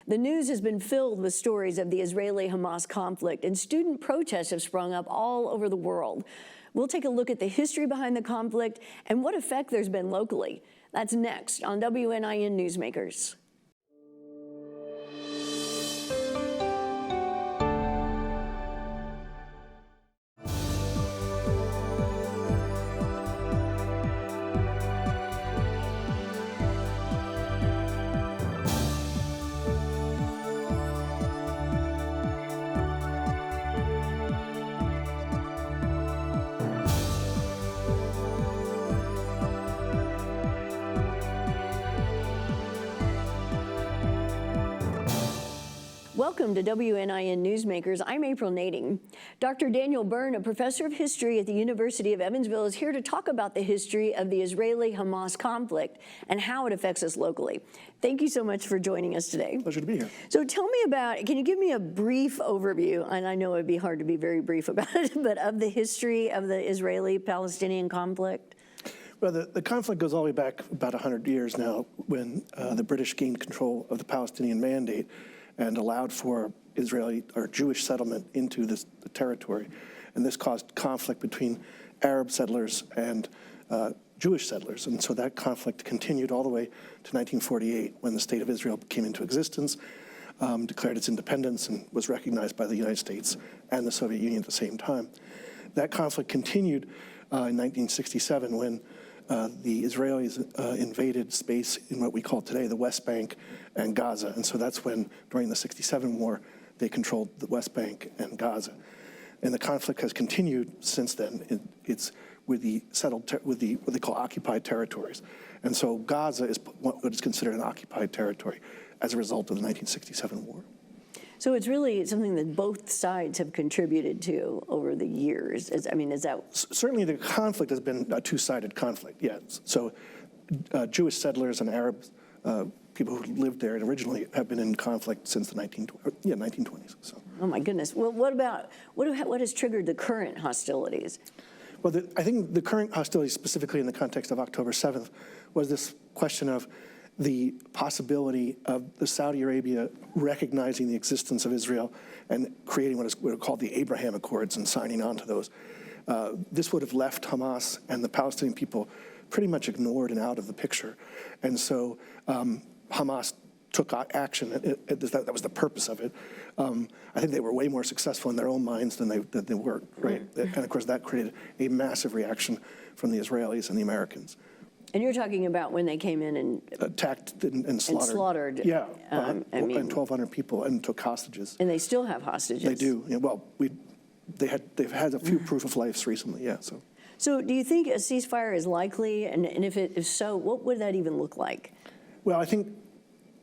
The news has been filled with stories of the Israeli-Hamas conflict, and student protests have sprung up all over the world. We'll take a look at the history behind the conflict and what effect there's been locally. That's next on WNIN Newsmakers. Welcome to WNIN Newsmakers. I'm April Nading. Dr. Daniel Byrne, a professor of history at the University of Evansville, is here to talk about the history of the Israeli-Hamas conflict and how it affects us locally. Thank you so much for joining us today. Pleasure to be here. So tell me can you give me a brief overview, and I know it'd be hard to be very brief about it, but of the history of the Israeli-Palestinian conflict? Well, the conflict goes all the way back about 100 years now when the British gained control of the Palestinian Mandate and allowed for Israeli or Jewish settlement into the territory. And this caused conflict between Arab settlers and Jewish settlers. And so that conflict continued all the way to 1948 when the State of Israel came into existence, declared its independence, and was recognized by the United States and the Soviet Union at the same time. That conflict continued in 1967 when the Israelis invaded space in what we call today the West Bank and Gaza. And so that's when, during the 67 war, they controlled the West Bank and Gaza. And the conflict has continued since then. It's with the what they call occupied territories. And so Gaza is what is considered an occupied territory as a result of the 1967 war. So it's really something that both sides have contributed to over the years. Is that? Certainly the conflict has been a two-sided conflict, yes. So Jewish settlers and Arab people who lived there originally have been in conflict since the 1920s. So. Oh my goodness. Well, what has triggered the current hostilities? Well, I think the current hostilities, specifically in the context of October 7th, was this question of the possibility of the Saudi Arabia recognizing the existence of Israel and creating what are called the Abraham Accords and signing on to those. This would have left Hamas and the Palestinian people pretty much ignored and out of the picture. And so Hamas took action. That was the purpose of it. I think they were way more successful in their own minds than they were, right? And of course, that created a massive reaction from the Israelis and the Americans. And you're talking about when they came in and attacked and slaughtered. Yeah, and 1,200 people and took hostages. And they still have hostages. They do. Yeah, well, they've had a few proof of lives recently. Yeah. So do you think a ceasefire is likely? And if so, what would that even look like? Well, I think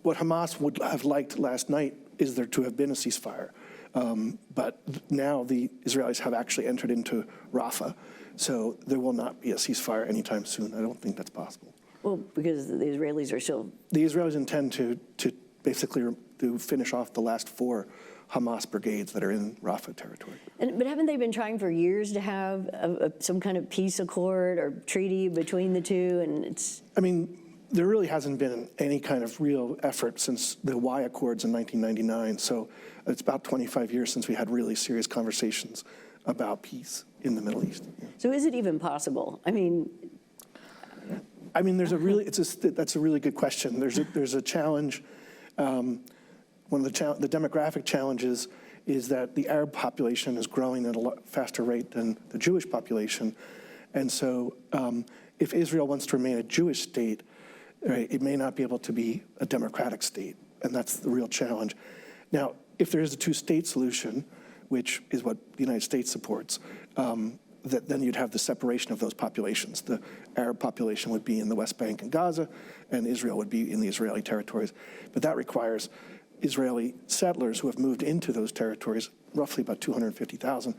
what Hamas would have liked last night is there to have been a ceasefire. But now the Israelis have actually entered into Rafah. So there will not be a ceasefire anytime soon. I don't think that's possible. Well, because the Israelis are still... The Israelis intend to basically to finish off the last 4 Hamas brigades that are in Rafah territory. But haven't they been trying for years to have some kind of peace accord or treaty between the two? And it's... I mean, there really hasn't been any kind of real effort since the Y Accords in 1999. So it's about 25 years since we had really serious conversations about peace in the Middle East. So is it even possible? I mean, there's that's a really good question. There's a challenge. One of the demographic challenges is that the Arab population is growing at a lot faster rate than the Jewish population. And so if Israel wants to remain a Jewish state, right, it may not be able to be a democratic state. And that's the real challenge. Now, if there is a two-state solution, which is what the United States supports, then you'd have the separation of those populations. The Arab population would be in the West Bank and Gaza, and Israel would be in the Israeli territories. But that requires Israeli settlers who have moved into those territories, roughly about 250,000,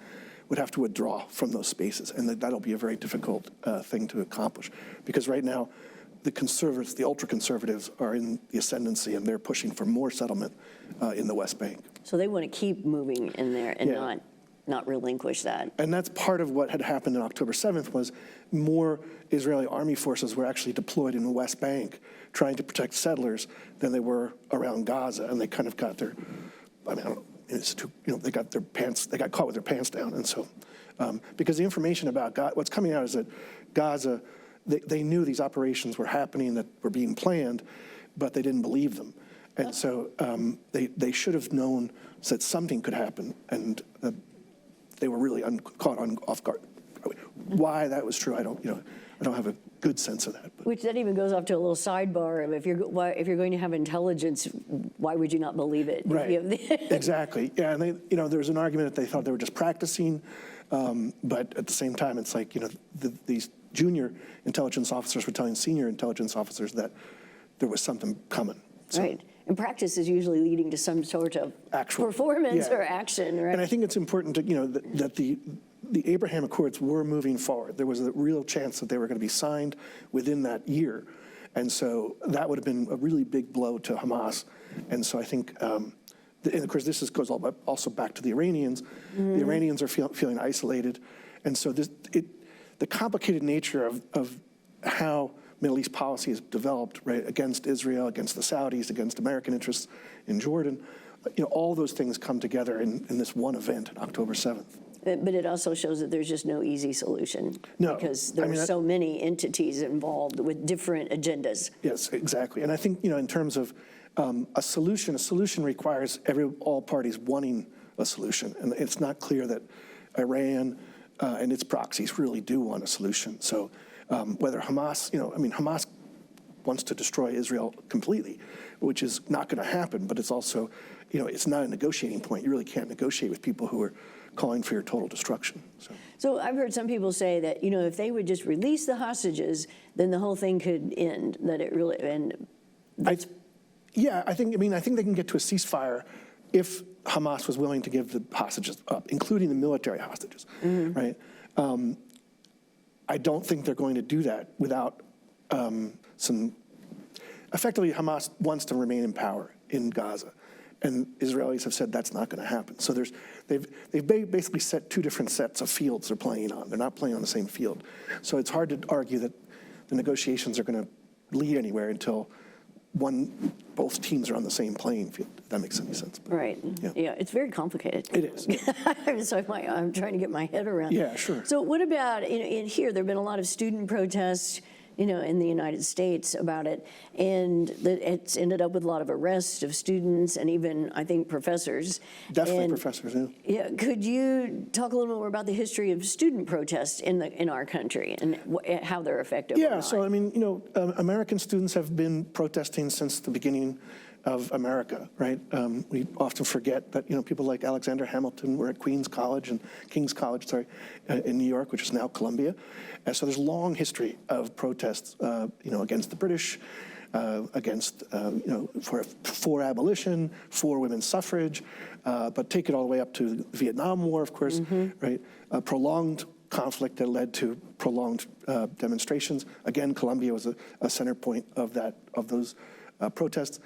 would have to withdraw from those spaces. And that'll be a very difficult thing to accomplish. Because right now, the conservatives, the ultra-conservatives, are in the ascendancy, and they're pushing for more settlement in the West Bank. So they want to keep moving in there and not relinquish that. And that's part of what had happened on October 7th was more Israeli army forces were actually deployed in the West Bank trying to protect settlers than they were around Gaza. And they kind of got their, I mean, I don't know, it's too, they got caught with their pants down. And so, because the information about what's coming out is that Gaza, they knew these operations were happening, that were being planned, but they didn't believe them. And so they should have known that something could happen, and they were really caught off guard. Why that was true, I don't have a good sense of that. But. Which that even goes off to a little sidebar of if you're going to have intelligence, why would you not believe it? Right. Exactly. Yeah, and there was an argument that they thought they were just practicing, but at the same time, it's like these junior intelligence officers were telling senior intelligence officers that there was something coming. So. Right. And practice is usually leading to some sort of actual performance or action, right? And I think it's important to, that the Abraham Accords were moving forward. There was a real chance that they were going to be signed within that year. And so that would have been a really big blow to Hamas. And so I think, and of course, this goes also back to the Iranians. Mm-hmm. The Iranians are feeling isolated. And so the complicated nature of how Middle East policy is developed, right, against Israel, against the Saudis, against American interests in Jordan, all those things come together in this one event on October 7th. But it also shows that there's just no easy solution. No. Because there are so many entities involved with different agendas. Yes, exactly. And I think, in terms of a solution requires all parties wanting a solution. And it's not clear that Iran and its proxies really do want a solution. So whether Hamas, Hamas wants to destroy Israel completely, which is not going to happen, but it's also, it's not a negotiating point. You really can't negotiate with people who are calling for your total destruction. So I've heard some people say that, if they would just release the hostages, then the whole thing could end, that it really, and that's... I think they can get to a ceasefire if Hamas was willing to give the hostages up, including the military hostages, mm-hmm. right? I don't think they're going to do that without effectively Hamas wants to remain in power in Gaza. And Israelis have said that's not going to happen. So they've basically set two different sets of fields they're playing on. They're not playing on the same field. So it's hard to argue that the negotiations are going to lead anywhere until both teams are on the same playing field, if that makes any sense. But, right. Yeah, it's very complicated. It is. So I'm trying to get my head around. Yeah, sure. So what about, in here, there have been a lot of student protests, in the United States about it, and it's ended up with a lot of arrests of students and even, I think, professors. Definitely professors, yeah. Yeah, could you talk a little more about the history of student protests in our country and how they're effective? Yeah, so American students have been protesting since the beginning of America, right? We often forget that, people like Alexander Hamilton were at King's College, in New York, which is now Columbia. And so there's a long history of protests, against the British, against, for abolition, for women's suffrage, but take it all the way up to the Vietnam War, of course, mm-hmm. right? A prolonged conflict that led to prolonged demonstrations. Again, Columbia was a center point of those protests.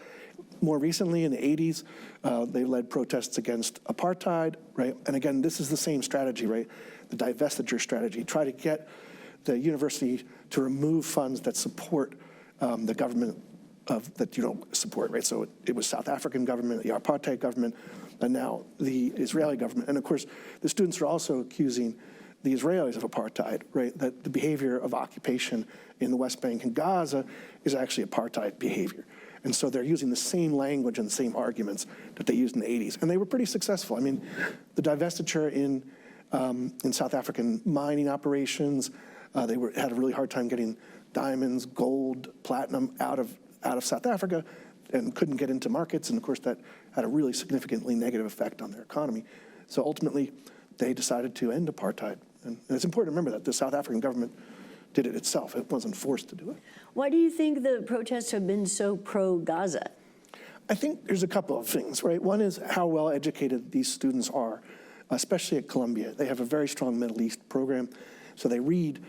More recently, in the 80s, they led protests against apartheid, right? And again, this is the same strategy, right? The divestiture strategy. Try to get the university to remove funds that support the government that you don't support, right? So it was South African government, the apartheid government, and now the Israeli government. And of course, the students are also accusing the Israelis of apartheid, right? That the behavior of occupation in the West Bank and Gaza is actually apartheid behavior. And so they're using the same language and the same arguments that they used in the 80s. And they were pretty successful. I mean, the divestiture in South African mining operations, they had a really hard time getting diamonds, gold, platinum out of South Africa and couldn't get into markets. And of course, that had a really significantly negative effect on their economy. So ultimately, they decided to end apartheid. And it's important to remember that the South African government did it itself. It wasn't forced to do it. Why do you think the protests have been so pro-Gaza? I think there's a couple of things, right? One is how well educated these students are, especially at Columbia. They have a very strong Middle East program. So they read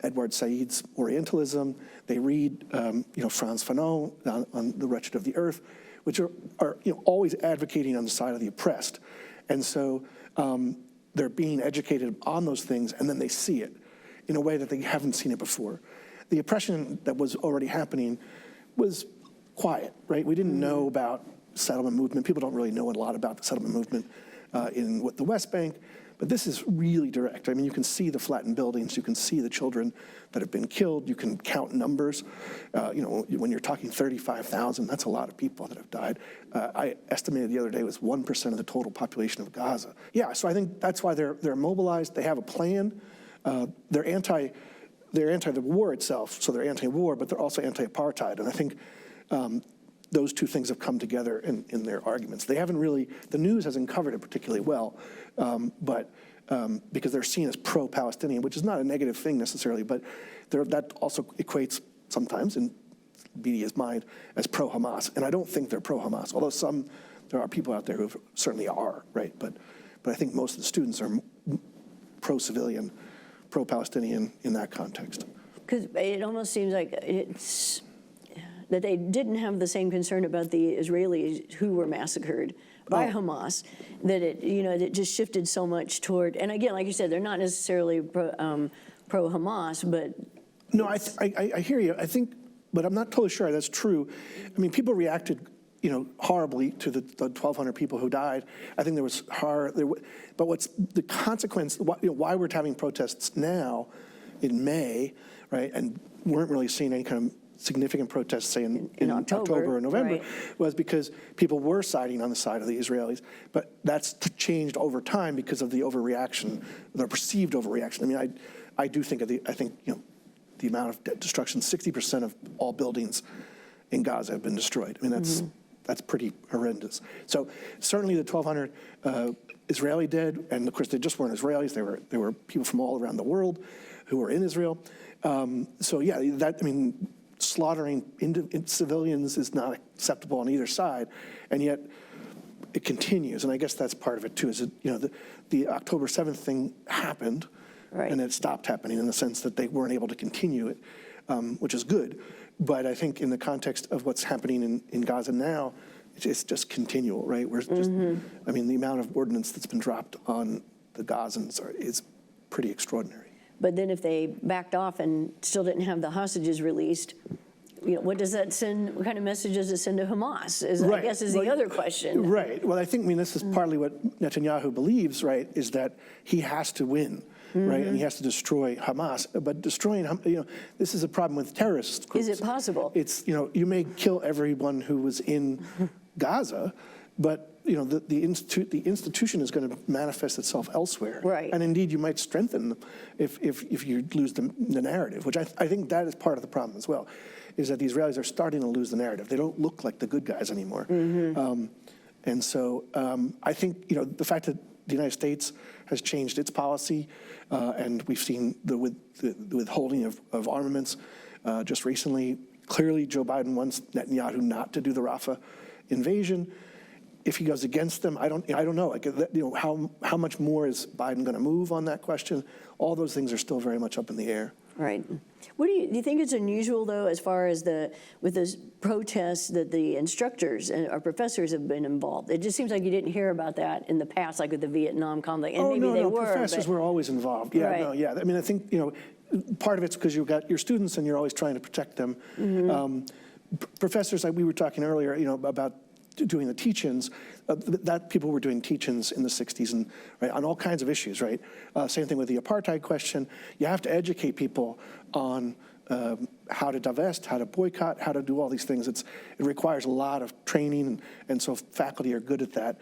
Edward Said's Orientalism. They read Frantz Fanon on The Wretched of the Earth, which are always advocating on the side of the oppressed. And so they're being educated on those things, and then they see it in a way that they haven't seen it before. The oppression that was already happening was quiet, right? We didn't know about settlement movement. People don't really know a lot about the settlement movement in the West Bank, but this is really direct. I mean, you can see the flattened buildings. You can see the children that have been killed. You can count numbers. When you're talking 35,000, that's a lot of people that have died. I estimated the other day it was 1% of the total population of Gaza. Yeah, so I think that's why they're mobilized. They have a plan. They're anti the war itself, so they're anti-war, but they're also anti-apartheid. And I think those two things have come together in their arguments. They haven't really, the news hasn't covered it particularly well, but because they're seen as pro-Palestinian, which is not a negative thing necessarily, but that also equates sometimes in media's mind as pro-Hamas. And I don't think they're pro-Hamas, although there are people out there who certainly are, right? But I think most of the students are pro-civilian, pro-Palestinian in that context. Because it almost seems like it's that they didn't have the same concern about the Israelis who were massacred by Hamas, that it just shifted so much toward, and again, like you said, they're not necessarily pro-Hamas, but... No, I hear you. I think, but I'm not totally sure that's true. I mean, people reacted, horribly to the 1,200 people who died. I think there was horror. But what's the consequence, why we're having protests now in May, right, and weren't really seeing any kind of significant protests, say, in October or November, right, was because people were siding on the side of the Israelis. But that's changed over time because of the overreaction, the perceived overreaction. I mean, I do think the amount of destruction, 60% of all buildings in Gaza have been destroyed. I mean, that's pretty horrendous. So certainly the 1,200 Israeli dead, and of course they just weren't Israelis. They were people from all around the world who were in Israel. So yeah, slaughtering civilians is not acceptable on either side, and yet it continues. And I guess that's part of it too. Is that the October 7th thing happened, right, and it stopped happening in the sense that they weren't able to continue it, which is good. But I think in the context of what's happening in Gaza now, it's just continual, right? We're just, I mean, the amount of ordnance that's been dropped on the Gazans is pretty extraordinary. But then if they backed off and still didn't have the hostages released, what does that send? What kind of message does it send to Hamas? Right. I guess is the other question. Right. Well, I think, this is partly what Netanyahu believes, right, is that he has to win. Right, and he has to destroy Hamas. But destroying, this is a problem with terrorist groups. Is it possible? It's, you may kill everyone who was in Gaza, but the institution is going to manifest itself elsewhere. Right. And indeed, you might strengthen them if you lose the narrative, which I think that is part of the problem as well, is that the Israelis are starting to lose the narrative. They don't look like the good guys anymore. And so I think the fact that the United States has changed its policy, and we've seen the withholding of armaments just recently. Clearly, Joe Biden wants Netanyahu not to do the Rafah invasion. If he goes against them, I don't know. How much more is Biden going to move on that question? All those things are still very much up in the air. Right. What do you think it's unusual, though, as far as with this protests that the instructors and our professors have been involved? It just seems like you didn't hear about that in the past, like with the Vietnam conflict. And maybe they were. Professors were always involved. Yeah, right. I mean, I think, part of it's because you've got your students and you're always trying to protect them. Professors, like we were talking earlier, about doing the teach-ins, that people were doing teach-ins in the 60s and right, on all kinds of issues, right? Same thing with the apartheid question. You have to educate people on how to divest, how to boycott, how to do all these things. It requires a lot of training, and so faculty are good at that.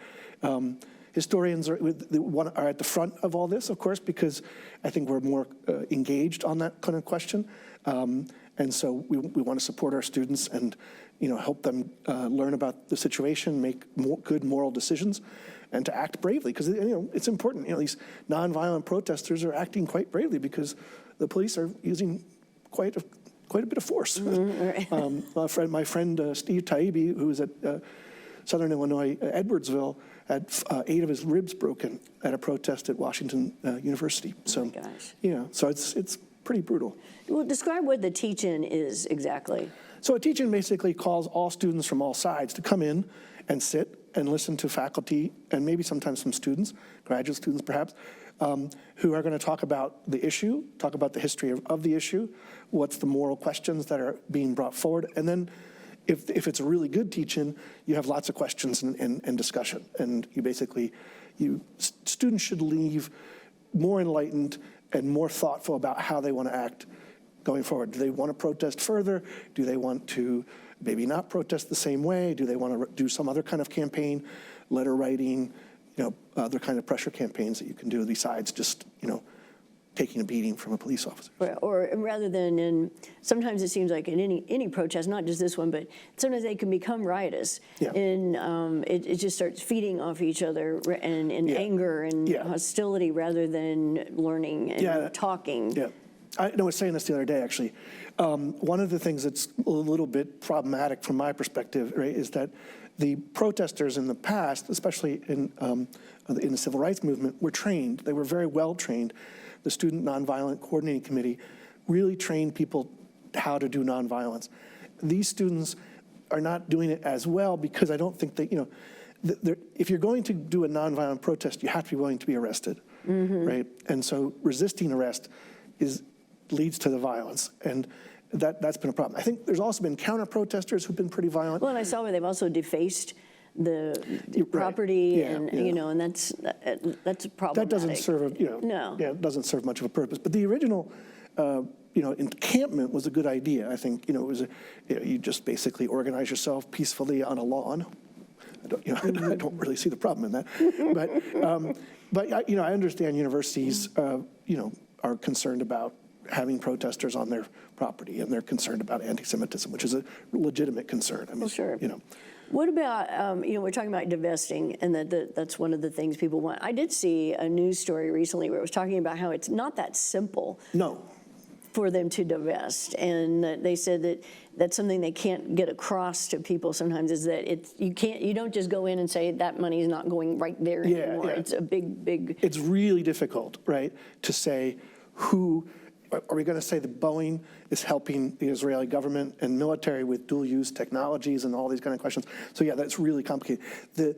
Historians are at the front of all this, of course, because I think we're more engaged on that kind of question. And so we want to support our students and help them learn about the situation, make good moral decisions, and to act bravely, because it's important. These nonviolent protesters are acting quite bravely because the police are using quite a bit of force. My friend Steve Taibbi, who was at Southern Illinois, Edwardsville, had 8 of his ribs broken at a protest at Washington University. So, so it's pretty brutal. Well, describe what the teach-in is exactly. So a teach-in basically calls all students from all sides to come in and sit and listen to faculty and maybe sometimes some students, graduate students perhaps, who are going to talk about the issue, talk about the history of the issue, what's the moral questions that are being brought forward, and then if it's a really good teaching, you have lots of questions and discussion, and students should leave more enlightened and more thoughtful about how they want to act going forward. Do they want to protest further? Do they want to maybe not protest the same way? Do they want to do some other kind of campaign, letter writing, other kind of pressure campaigns that you can do besides just, taking a beating from a police officer? Or rather than sometimes it seems like in any protest, not just this one, but sometimes they can become riotous. Yeah. And it just starts feeding off each other and anger and hostility rather than learning and talking. Yeah. I was saying this the other day, actually. One of the things that's a little bit problematic from my perspective, right, is that the protesters in the past, especially in the civil rights movement, were trained. They were very well trained. The Student Nonviolent Coordinating Committee really trained people how to do nonviolence. These students are not doing it as well because I don't think that, if you're going to do a nonviolent protest, you have to be willing to be arrested, right? And so resisting arrest leads to the violence, and that's been a problem. I think there's also been counter-protesters who've been pretty violent. Well, and I saw where they've also defaced the property, and and that's problematic. That doesn't serve it doesn't serve much of a purpose. But the original encampment was a good idea. I think it was you just basically organize yourself peacefully on a lawn. I don't really see the problem in that, but I understand universities are concerned about having protesters on their property, and they're concerned about anti-Semitism, which is a legitimate concern. I mean, sure. What about, we're talking about divesting, and that's one of the things people want. I did see a news story recently where it was talking about how it's not that simple. No. For them to divest, and they said that that's something they can't get across to people sometimes, is that you don't just go in and say that money is not going right there anymore. It's a big. It's really difficult, right, to say who. Are we going to say that Boeing is helping the Israeli government and military with dual-use technologies and all these kind of questions? So yeah, that's really complicated. The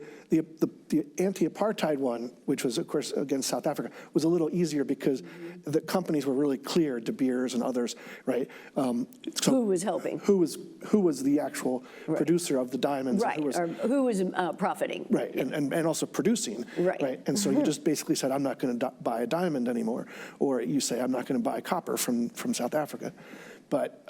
anti-apartheid one, which was of course against South Africa, was a little easier because the companies were really clear, De Beers and others, right? So who was helping? Who was the actual producer of the diamonds? Right. Who was profiting? Right, and also producing. Right. And so you just basically said, I'm not going to buy a diamond anymore, or you say, I'm not going to buy copper from South Africa. But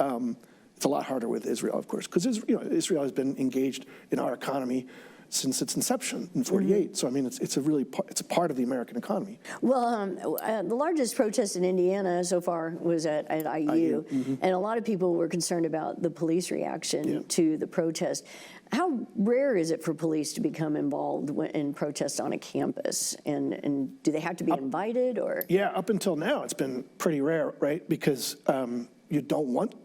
it's a lot harder with Israel, of course, because Israel has been engaged in our economy since its inception in '48. So I mean, it's a part of the American economy. Well, the largest protest in Indiana so far was at IU, and a lot of people were concerned about the police reaction to the protest. How rare is it for police to become involved in protests on a campus, and do they have to be invited, or? Yeah, up until now, it's been pretty rare, right? Because you don't want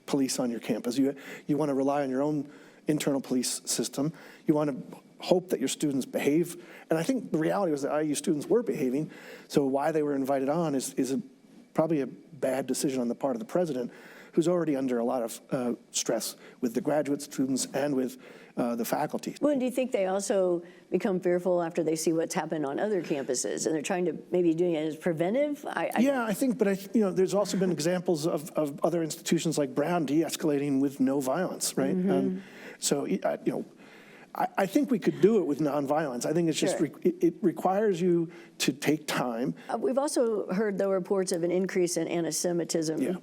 police on your campus. You want to rely on your own internal police system. You want to hope that your students behave. And I think the reality was that IU students were behaving. So why they were invited on is probably a bad decision on the part of the president, who's already under a lot of stress with the graduate students and with the faculty. Well, and do you think they also become fearful after they see what's happened on other campuses, and they're trying to maybe doing it as preventive? I think, but there's also been examples of other institutions like Brown de-escalating with no violence, right? So, I think we could do it with nonviolence. I think it's just, it requires you to take time. We've also heard, though, reports of an increase in anti-Semitism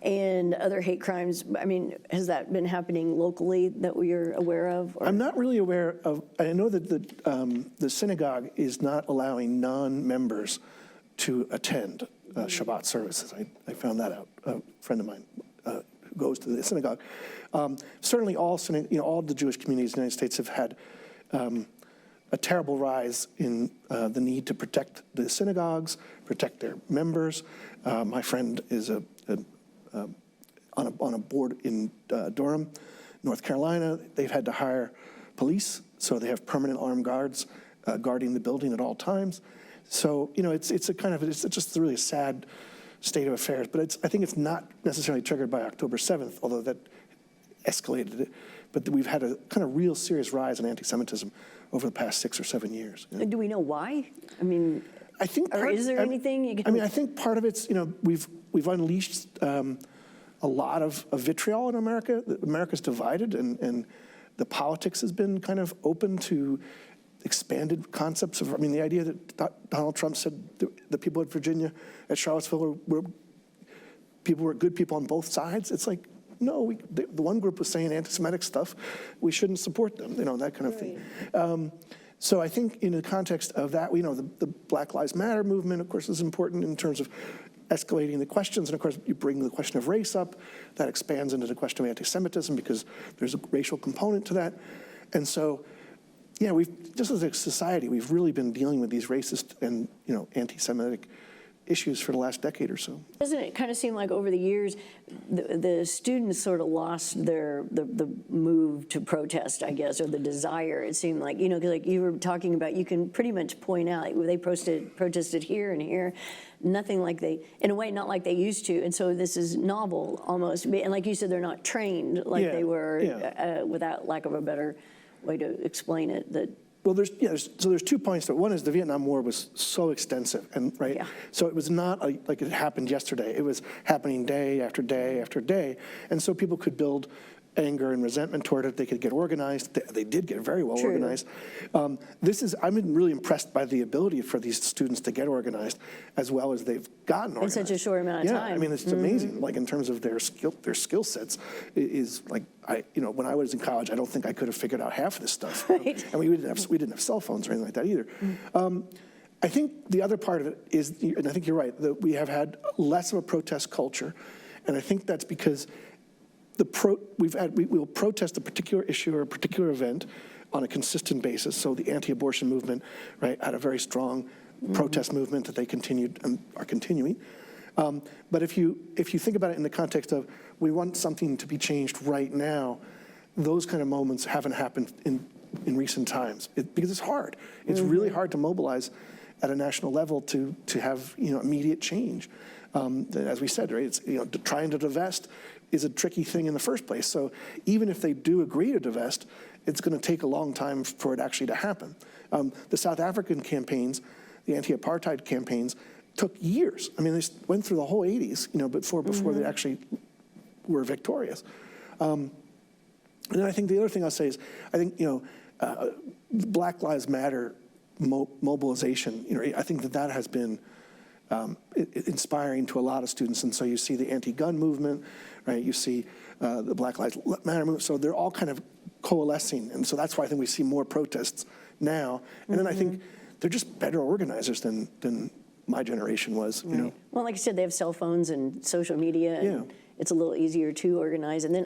and other hate crimes. I mean, has that been happening locally that we're aware of? Or? I'm not really aware of. I know that the synagogue is not allowing non-members to attend Shabbat services. I found that out. A friend of mine who goes to the synagogue. Certainly, all the Jewish communities in the United States have had a terrible rise in the need to protect the synagogues, protect their members. My friend is on a board in Durham, North Carolina. They've had to hire police, so they have permanent armed guards guarding the building at all times. So it's just really a sad state of affairs. But I think it's not necessarily triggered by October 7th, although that escalated it. but we've had a kind of real serious rise in anti-Semitism over the past 6 or 7 years. You know? Do we know why? I mean, I think or is there anything you can... I mean, I think part of it's, we've unleashed a lot of vitriol in America. America's divided, and the politics has been kind of open to expanded concepts of, the idea that Donald Trump said the people at Virginia, at Charlottesville, were good people on both sides. It's like, no, the one group was saying anti-Semitic stuff. We shouldn't support them, that kind of thing. So I think in the context of that, the Black Lives Matter movement, of course, is important in terms of escalating the questions. And of course, you bring the question of race up. That expands into the question of anti-Semitism because there's a racial component to that. And so, yeah, just as a society, we've really been dealing with these racist and, anti-Semitic issues for the last decade or so. Doesn't it kind of seem like over the years, the students sort of lost the move to protest, I guess, or the desire? It seemed like, like you were talking about, you can pretty much point out they protested here and here, nothing like in a way, not like they used to. And so this is novel almost. And like you said, they're not trained like they were, without lack of a better way to explain it. Well, there's 2 points to it. One is the Vietnam War was so extensive, so it was not like it happened yesterday. It was happening day after day after day, and so people could build anger and resentment toward it. They could get organized. They did get very well organized. I'm really impressed by the ability for these students to get organized as well as they've gotten organized. In such a short amount of time. It's amazing. Like in terms of their skill sets is like, when I was in college, I don't think I could have figured out half of this stuff. Right. And we didn't have cell phones or anything like that either. I think the other part of it is, and I think you're right, that we have had less of a protest culture, and I think that's because we will protest a particular issue or a particular event on a consistent basis. So the anti-abortion movement, had a very strong protest movement that they continued and are continuing. But if you think about it in the context of we want something to be changed right now, those kind of moments haven't happened in recent times because it's hard. It's really hard to mobilize at a national level to have immediate change. As we said, right? It's trying to divest is a tricky thing in the first place. So even if they do agree to divest, it's going to take a long time for it actually to happen. The South African campaigns, the anti-apartheid campaigns, took years. They went through the whole 80s, before they actually were victorious. And then I think the other thing I'll say is, I think Black Lives Matter mobilization. I think that has been inspiring to a lot of students. And so you see the anti-gun movement, right? You see the Black Lives Matter movement. So they're all kind of coalescing. And so that's why I think we see more protests now. And then I think they're just better organizers than my generation was, Well, like I said, they have cell phones and social media, and it's a little easier to organize. And then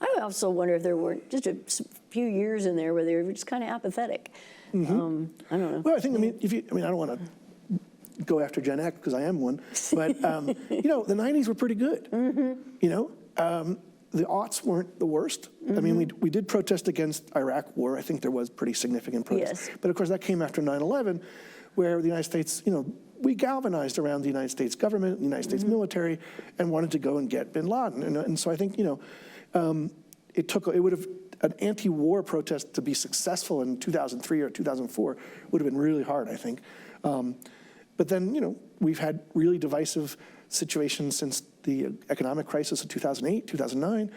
I also wonder if there weren't just a few years in there where they were just kind of apathetic. I don't know. Well, I think, I don't want to go after Gen X because I am one, but the 90s were pretty good. The aughts weren't the worst. We did protest against Iraq war. I think there was pretty significant protest. Yes. But of course that came after 9/11, where the United States, we galvanized around the United States government, the United States military, and wanted to go and get bin Laden. And so I think, it would have, an anti-war protest to be successful in 2003 or 2004 would have been really hard, I think. But then, we've had really divisive situations since the economic crisis of 2008, 2009.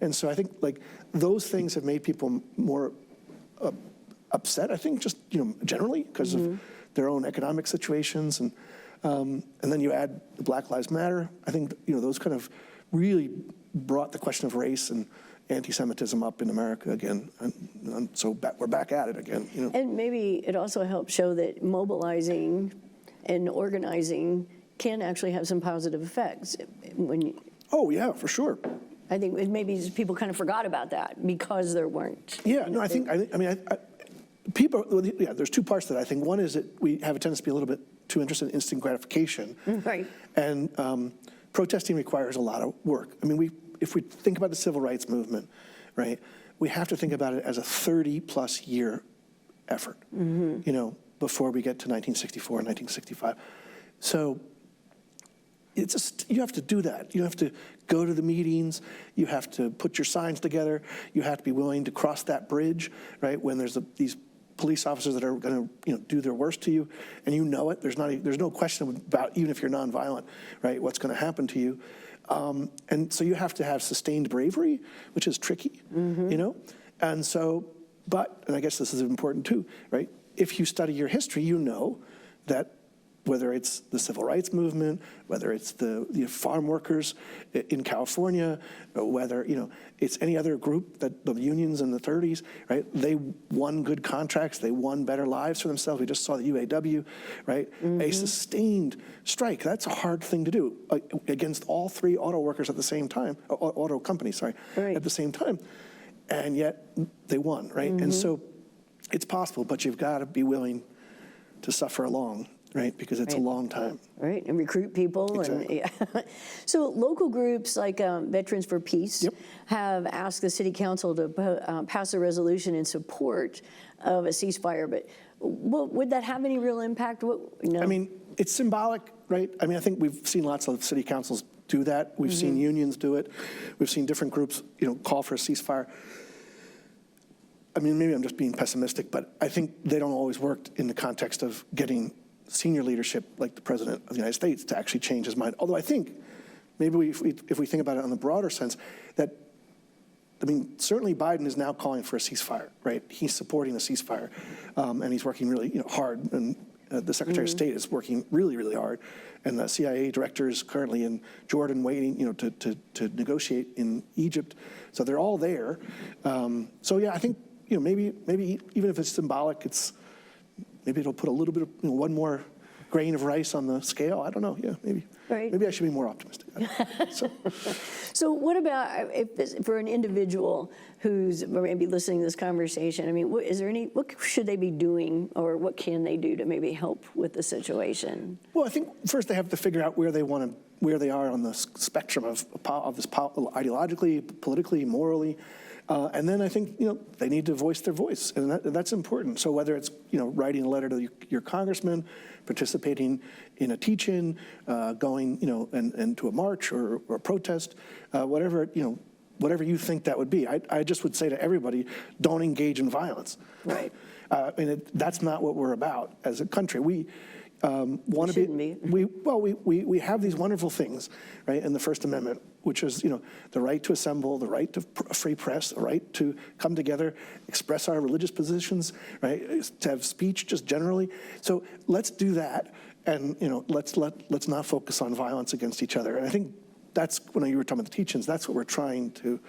And so I think those things have made people more upset, I think, just, generally because of their own economic situations. And then you add the Black Lives Matter. I think, those kind of really brought the question of race and anti-Semitism up in America again. And so we're back at it again. And maybe it also helps show that mobilizing and organizing can actually have some positive effects. Oh, yeah, for sure. I think maybe people kind of forgot about that because there weren't. Yeah, no, I think people, there's two parts to that. I think one is that we have a tendency to be a little bit too interested in instant gratification. Right. And protesting requires a lot of work. If we think about the civil rights movement, right, we have to think about it as a 30-plus year effort, before we get to 1964 and 1965. So it's just, you have to do that. You have to go to the meetings. You have to put your signs together. You have to be willing to cross that bridge, right? When there's these police officers that are going to, do their worst to you, and you know it. There's no question about, even if you're nonviolent, right, what's going to happen to you. And so you have to have sustained bravery, which is tricky, And so, and I guess this is important too, right? If you study your history, you know that whether it's the civil rights movement, whether it's the farm workers in California, whether it's any other group, that the unions in the 30s, right? They won good contracts, they won better lives for themselves. We just saw the UAW, right? A sustained strike. That's a hard thing to do against all three auto workers at the same time, auto companies, sorry, at the same time, and yet they won, right? And so it's possible, but you've got to be willing to suffer along. Right, because it's a long time. Right, and recruit people. Exactly. And, So local groups like Veterans for Peace have asked the city council to pass a resolution in support of a ceasefire, but would that have any real impact? No. I mean, it's symbolic, right? I mean, I think we've seen lots of city councils do that. We've seen unions do it. We've seen different groups, call for a ceasefire. I mean, maybe I'm just being pessimistic, but I think they don't always work in the context of getting senior leadership like the President of the United States to actually change his mind. Although I think maybe if we think about it in the broader sense, that, I mean, certainly Biden is now calling for a ceasefire, right? He's supporting a ceasefire, and he's working really hard, and the Secretary of State is working really, really hard, and the CIA director is currently in Jordan waiting, to negotiate in Egypt. So they're all there. So yeah, I think, maybe even if it's symbolic, maybe it'll put a little bit of, one more grain of rice on the scale. I don't know. Yeah, maybe. Right. Maybe I should be more optimistic. So what about for an individual who's maybe listening to this conversation? I mean, what should they be doing, or what can they do to maybe help with the situation? Well, I think first they have to figure out where they are on the spectrum of this ideologically, politically, morally. And then I think, they need to voice their voice, and that's important. So whether it's, writing a letter to your congressman, participating in a teach-in, going, and to a march or a protest, whatever you think that would be. I just would say to everybody, don't engage in violence. Right. And that's not what we're about as a country. We want to be. We have these wonderful things, right, in the First Amendment, which is, the right to assemble, the right to a free press, the right to come together, express our religious positions, right, to have speech just generally. So let's do that, and let's not focus on violence against each other. And I think that's when you were talking about the teach-ins. That's what we're trying to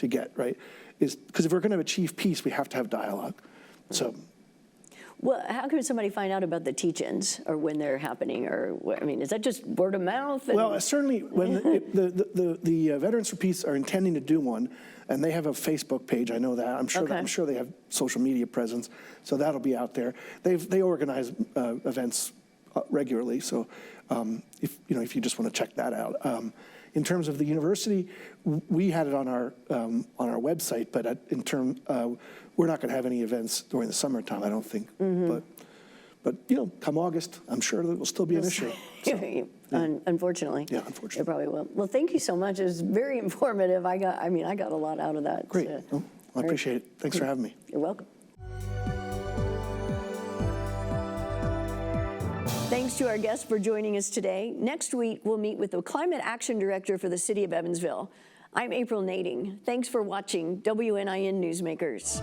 get, right? Is because if we're going to achieve peace, we have to have dialogue. So. Well, how can somebody find out about the teach-ins, or when they're happening, or I mean, is that just word of mouth? Well, certainly when the Veterans for Peace are intending to do one, and they have a Facebook page. I know that. I'm sure they have social media presence, so that'll be out there. They organize events regularly, so if you just want to check that out. In terms of the university, we had it on our website, but we're not going to have any events during the summertime, I don't think. But come August, I'm sure there will still be an issue. So, Unfortunately. Yeah, unfortunately. It probably will. Well, thank you so much. It was very informative. I got a lot out of that. Great. Well, I appreciate it. Thanks for having me. You're welcome. Thanks to our guests for joining us today. Next week, we'll meet with the Climate Action Director for the City of Evansville. I'm April Nading. Thanks for watching WNIN Newsmakers.